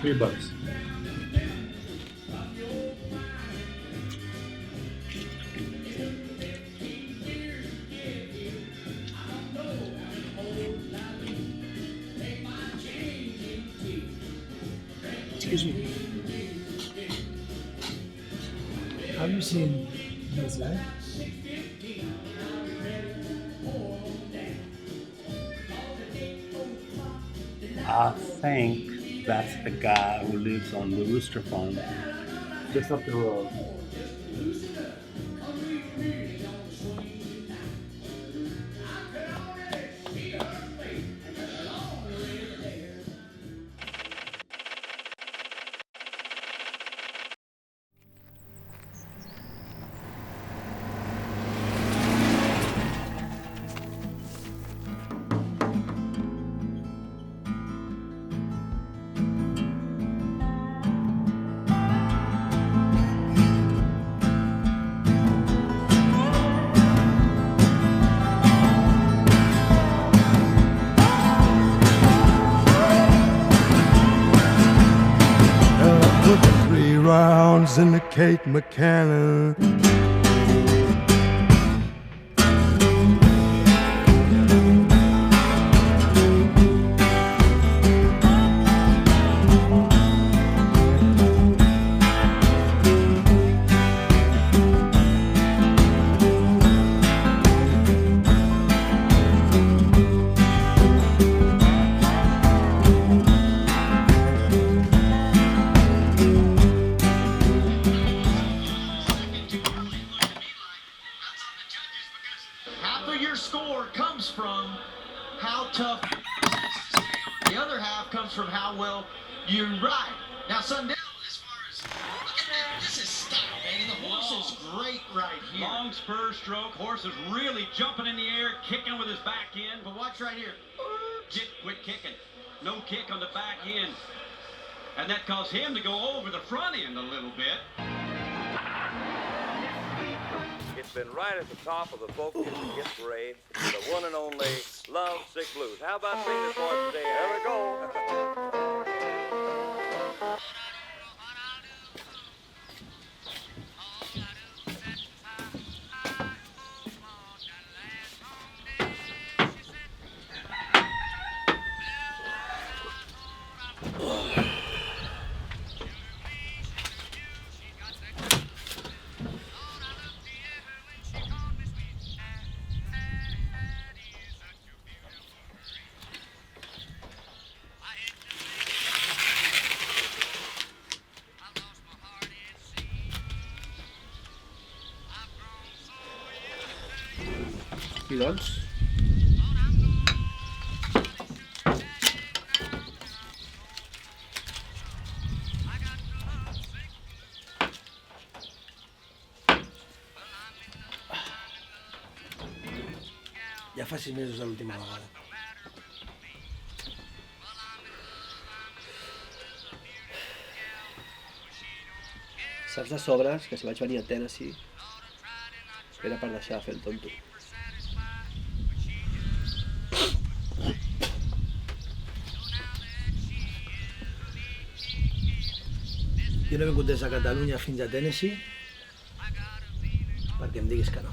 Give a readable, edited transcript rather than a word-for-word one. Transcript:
$3. Excuse me. Have you seen this guy? I think that's the guy who lives on the Rooster Farm. Just up the road. Put 3 rounds in the Kate McCannon. Half of your score comes from how tough. The other half comes from how well you ride. Now, Sundell, as far as look at this is style, baby. The horse is great right here. Long spur stroke. Horse is really jumping in the air, kicking with his back end. But watch right here. Quit kicking. No kick on the back end. And that caused him to go over the front end a little bit. It's been right at the top of the folk music hit parade, the one and only Love Sick Blues. How about singing it for us today? Here we go. I doncs? Ja fa 6 mesos de l'última vegada. Saps de sobres que si vaig venir a Tennessee era per deixar de fer el tonto. Jo no he vingut des de Catalunya fins a Tennessee perquè em diguis que no.